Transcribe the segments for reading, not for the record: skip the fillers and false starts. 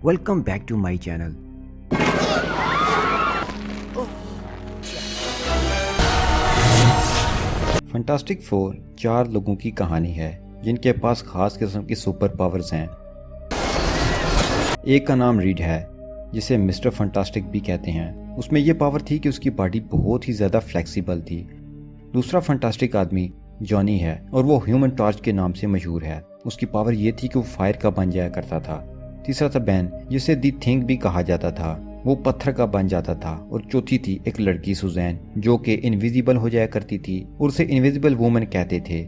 Welcome back to my channel. Fantastic four 4 लोगों की कहानी है जिनके पास खास किस्म की सुपर पावर्स हैं। एक का नाम रीड है जिसे मिस्टर फंटास्टिक भी कहते हैं। उसमें यह पावर थी कि उसकी बॉडी बहुत ही ज़्यादा फ्लेक्सिबल थी। दूसरा फंटास्टिक आदमी जॉनी है और वो ह्यूमन टॉर्च के नाम से मशहूर है। उसकी पावर ये थी कि वो फायर का बन जाया करता था। तीसरा था बैन जिसे दी थिंक भी कहा जाता था, वो पत्थर का बन जाता था। और चौथी थी एक लड़की सुजैन जो कि इनविजिबल हो जाया करती थी और उसे इनविजिबल वुमन कहते थे।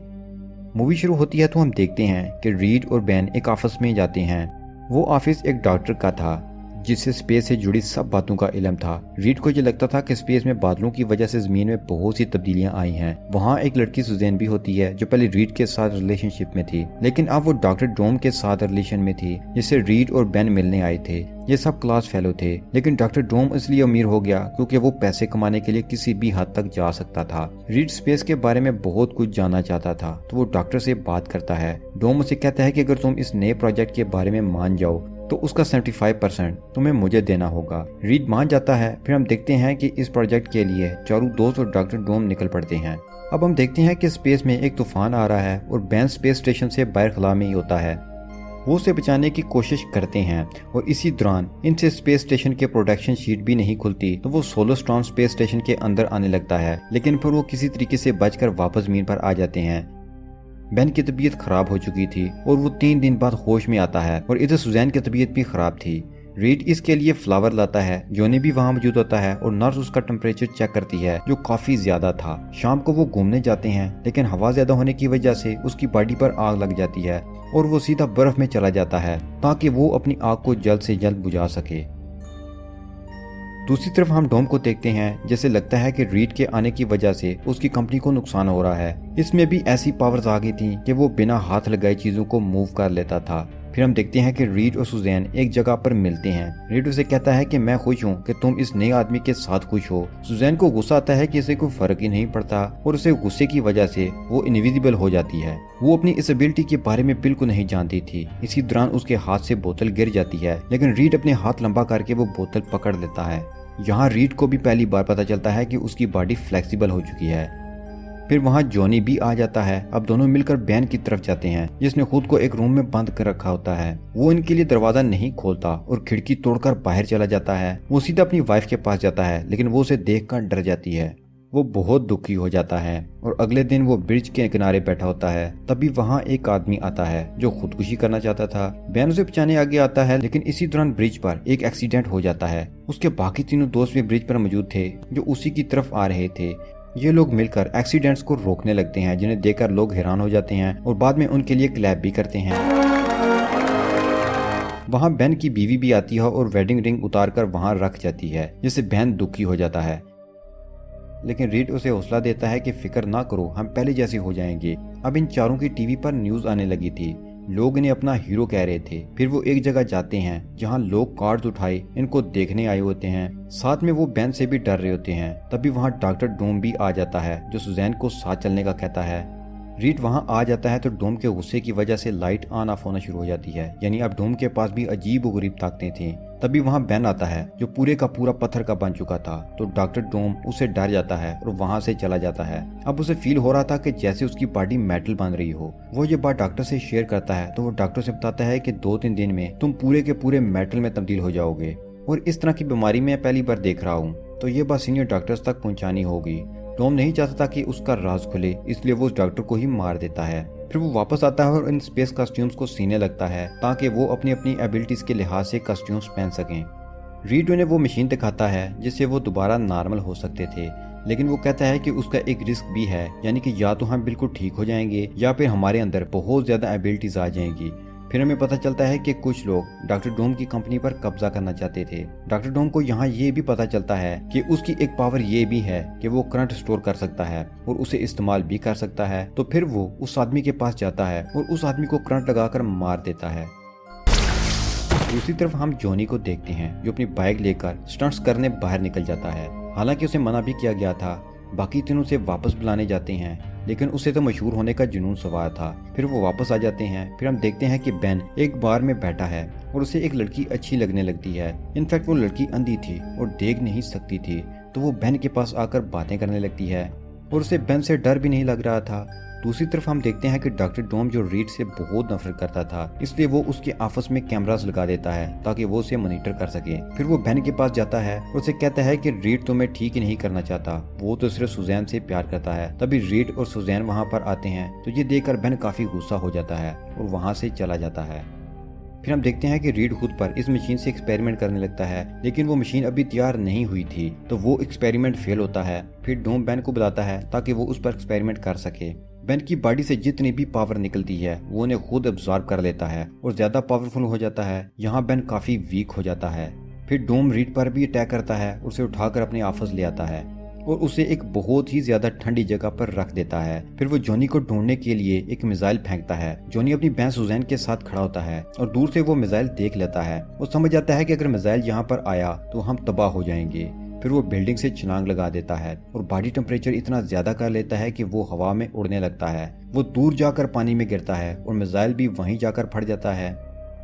मूवी शुरू होती है तो हम देखते हैं कि रीड और बैन एक ऑफिस में जाते हैं। वो ऑफिस एक डॉक्टर का था जिससे स्पेस से जुड़ी सब बातों का इल्म था। रीड को ये लगता था कि स्पेस में बादलों की वजह से जमीन में बहुत सी तब्दीलियां आई हैं। वहाँ एक लड़की सुजैन भी होती है जो पहले रीड के साथ रिलेशनशिप में थी, लेकिन अब वो डॉक्टर डोम के साथ रिलेशन में थी जिससे रीड और बैन मिलने आए थे। ये सब क्लास फेलो थे, लेकिन डॉक्टर डोम इसलिए अमीर हो गया क्योंकि वो पैसे कमाने के लिए किसी भी हद तक जा सकता था। रीड स्पेस के बारे में बहुत कुछ जानना चाहता था तो वो डॉक्टर से बात करता है। डोम उसे कहता है कि अगर तुम इस नए प्रोजेक्ट के बारे में मान जाओ तो उसका 75% तुम्हें मुझे देना होगा। रीड मान जाता है। फिर हम देखते हैं कि इस प्रोजेक्ट के लिए चारों दोस्त और डॉक्टर डोम निकल पड़ते हैं। अब हम देखते हैं कि स्पेस में एक तूफान आ रहा है और बैन स्पेस स्टेशन से बाहर खला में ही होता है। वो उसे बचाने की कोशिश करते हैं और इसी दौरान इनसे स्पेस स्टेशन के प्रोडक्शन शीट भी नहीं खुलती तो वो सोलर स्टॉर्म स्पेस स्टेशन के अंदर आने लगता है, लेकिन फिर वो किसी तरीके से बचकर वापस जमीन पर आ जाते हैं। बैन की तबीयत खराब हो चुकी थी और वो 3 दिन बाद होश में आता है और इधर सुजैन की तबीयत भी खराब थी। रीड इसके लिए फ्लावर लाता है। जॉनी भी वहाँ मौजूद होता है और नर्स उसका टेम्परेचर चेक करती है जो काफी ज्यादा था। शाम को वो घूमने जाते हैं, लेकिन हवा ज्यादा होने की वजह से उसकी बॉडी पर आग लग जाती है और वो सीधा बर्फ में चला जाता है ताकि वो अपनी आग को जल्द से जल्द बुझा सके। दूसरी तरफ हम डोम को देखते हैं। जैसे लगता है कि रीड के आने की वजह से उसकी कंपनी को नुकसान हो रहा है। इसमें भी ऐसी पावर्स आ गई थी कि वो बिना हाथ लगाए चीजों को मूव कर लेता था। फिर हम देखते हैं कि रीड और सुजैन एक जगह पर मिलते हैं। रीड उसे कहता है कि मैं खुश हूँ कि तुम इस नए आदमी के साथ खुश हो। सुजैन को गुस्सा आता है कि इसे कोई फर्क ही नहीं पड़ता और उसे गुस्से की वजह से वो इनविजिबल हो जाती है। वो अपनी इस एबिलिटी के बारे में बिल्कुल नहीं जानती थी। इसी दौरान उसके हाथ से बोतल गिर जाती है, लेकिन रीड अपने हाथ लंबा करके वो बोतल पकड़ लेता है। यहाँ रीड को भी पहली बार पता चलता है कि उसकी बॉडी फ्लेक्सिबल हो चुकी है। फिर वहाँ जॉनी भी आ जाता है। अब दोनों मिलकर बैन की तरफ जाते हैं जिसने खुद को एक रूम में बंद कर रखा होता है। वो इनके लिए दरवाजा नहीं खोलता और खिड़की तोड़कर बाहर चला जाता है। वो सीधा अपनी वाइफ के पास जाता है, लेकिन वो उसे देखकर डर जाती है। वो बहुत दुखी हो जाता है और अगले दिन वो ब्रिज के किनारे बैठा होता है। तभी वहाँ एक आदमी आता है जो खुदकुशी करना चाहता था। बैन उसे बचाने आगे आता है, लेकिन इसी दौरान ब्रिज पर एक एक्सीडेंट हो जाता है। उसके बाकी तीनों दोस्त भी ब्रिज पर मौजूद थे जो उसी की तरफ आ रहे थे। ये लोग मिलकर एक्सीडेंट्स को रोकने लगते हैं, जिन्हें देखकर लोग हैरान हो जाते हैं और बाद में उनके लिए क्लैप भी करते हैं। वहाँ बैन की बीवी भी आती है और वेडिंग रिंग उतारकर वहाँ रख जाती है, जिससे बैन दुखी हो जाता है। लेकिन रीड उसे हौसला देता है कि फिक्र ना करो, हम पहले जैसे हो जाएंगे। अब इन चारों की टीवी पर न्यूज आने लगी थी। लोग इन्हें अपना हीरो कह रहे थे। फिर वो एक जगह जाते हैं जहां लोग कार्ड्स उठाए इनको देखने आए होते हैं। साथ में वो बैन से भी डर रहे होते हैं। तभी वहां डॉक्टर डोम भी आ जाता है जो सुजैन को साथ चलने का कहता है। रीड वहां आ जाता है तो डोम के गुस्से की वजह से लाइट ऑन ऑफ होना शुरू हो जाती है, यानी अब डोम के पास भी अजीब व गरीब ताकतें थी। तभी वहां बैन आता है जो पूरे का पूरा पत्थर का बन चुका था, तो डॉक्टर डोम उसे डर जाता है और वहां से चला जाता है। अब उसे फील हो रहा था कि जैसे उसकी बॉडी मेटल बन रही हो। वो ये बात डॉक्टर से शेयर करता है तो वो डॉक्टर से बताता है कि 2-3 दिन में तुम पूरे के पूरे मेटल में तब्दील हो जाओगे और इस तरह की बीमारी मैं पहली बार देख रहा हूँ। तो ये बात सीनियर डॉक्टर्स तक पहुँचानी होगी। टॉम नहीं चाहता था कि उसका राज खुले, इसलिए वो उस डॉक्टर को ही मार देता है। फिर वो वापस आता है और इन स्पेस कॉस्ट्यूम्स को सीने लगता है ताकि वो अपनी अपनी एबिलिटीज के लिहाज से कॉस्ट्यूम्स पहन सकें। रीड उन्हें वो मशीन दिखाता है जिससे वो दोबारा नॉर्मल हो सकते थे, लेकिन वो कहता है कि उसका एक रिस्क भी है, यानी कि या तो हम बिल्कुल ठीक हो जाएंगे या फिर हमारे अंदर बहुत ज्यादा एबिलिटीज आ जाएंगी। फिर हमें पता चलता है कि कुछ लोग डॉक्टर डोम की कंपनी पर कब्जा करना चाहते थे। डॉक्टर डोम को यहाँ ये भी पता चलता है कि उसकी एक पावर ये भी है कि वो करंट स्टोर कर सकता है और उसे इस्तेमाल भी कर सकता है। तो फिर वो उस आदमी के पास जाता है और उस आदमी को करंट लगाकर मार देता है। दूसरी तरफ हम जॉनी को देखते हैं जो अपनी बाइक लेकर स्टंट्स करने बाहर निकल जाता है। हालांकि उसे मना भी किया गया था। बाकी तीनों से वापस बुलाने जाते हैं, लेकिन उसे तो मशहूर होने का जुनून सवार था। फिर वो वापस आ जाते हैं। फिर हम देखते हैं कि बेन एक बार में बैठा है और उसे एक लड़की अच्छी लगने लगती है। इनफैक्ट वो लड़की अंधी थी और देख नहीं सकती थी, तो वो बेन के पास आकर बातें करने लगती है और उसे बेन से डर भी नहीं लग रहा था। दूसरी तरफ हम देखते हैं कि डॉक्टर डोम जो रीड से बहुत नफरत करता था, इसलिए वो उसके ऑफिस में कैमरास लगा देता है ताकि वो उसे मॉनिटर कर सके। फिर वो बेन के पास जाता है और उसे कहता है कि रीड तुम्हें ठीक ही नहीं करना चाहता, वो तो सिर्फ सुजैन से प्यार करता है। तभी रीड और सुजैन वहाँ पर आते हैं, तो ये देखकर बेन काफी गुस्सा हो जाता है और वहाँ से चला जाता है। फिर हम देखते हैं कि रीड खुद पर इस मशीन से एक्सपेरिमेंट करने लगता है, लेकिन वो मशीन अभी तैयार नहीं हुई थी, तो वो एक्सपेरिमेंट फेल होता है। फिर डोम बेन को बुलाता है ताकि वो उस पर एक्सपेरिमेंट कर सके। बेन की बॉडी से जितनी भी पावर निकलती है वो उन्हें खुद एब्जॉर्ब कर लेता है और ज्यादा पावरफुल हो जाता है। यहाँ बेन काफी वीक हो जाता है। फिर डोम रीड पर भी अटैक करता है, उसे उठाकर अपने ऑफिस ले आता है और उसे एक बहुत ही ज्यादा ठंडी जगह पर रख देता है। फिर वो जॉनी को ढूंढने के लिए एक मिसाइल फेंकता है। जॉनी अपनी बहन सुजैन के साथ खड़ा होता है और दूर से वो मिसाइल देख लेता है। वो समझ जाता है कि अगर मिसाइल यहाँ पर आया तो हम तबाह हो जाएंगे। फिर वो बिल्डिंग से छलांग लगा देता है और बॉडी टेम्परेचर इतना ज्यादा कर लेता है कि वो हवा में उड़ने लगता है। वो दूर जाकर पानी में गिरता है और मिसाइल भी वहीं जाकर फट जाता है।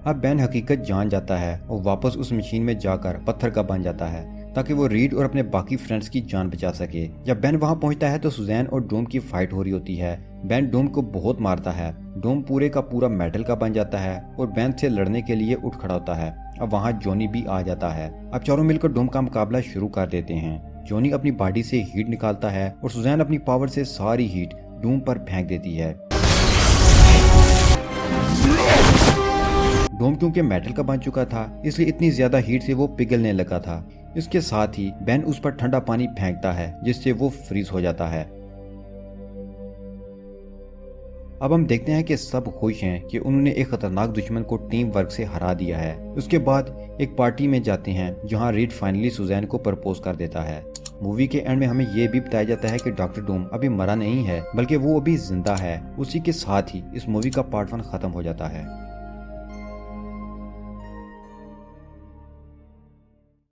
अब बेन हकीकत जान जाता है और वापस उस मशीन में जाकर पत्थर का बन जाता है ताकि वो रीड और अपने बाकी फ्रेंड्स की जान बचा सके। जब बेन वहां पहुंचता है तो सुजैन और डोम की फाइट हो रही होती है। बेन डोम को बहुत मारता है। डोम पूरे का पूरा मेटल का बन जाता है और बेन से लड़ने के लिए उठ खड़ा होता है। अब वहाँ जॉनी भी आ जाता है। अब चारों मिलकर डोम का मुकाबला शुरू कर देते हैं। जॉनी अपनी बॉडी से हीट निकालता है और सुजैन अपनी पावर से सारी हीट डोम पर फेंक देती है। डोम क्योंकि मेटल का बन चुका था, इसलिए इतनी ज्यादा हीट से वो पिघलने लगा था। इसके साथ ही बेन उस पर ठंडा पानी फेंकता है जिससे वो फ्रीज हो जाता है। अब हम देखते हैं कि सब खुश हैं कि उन्होंने एक खतरनाक दुश्मन को टीम वर्क से हरा दिया है। उसके बाद एक पार्टी में जाते हैं जहां रीड फाइनली सुजैन को प्रपोज कर देता है। मूवी के एंड में हमें ये भी बताया जाता है कि डॉक्टर डूम अभी मरा नहीं है, बल्कि वो अभी जिंदा है। उसी के साथ ही इस मूवी का पार्ट 1 खत्म हो जाता है।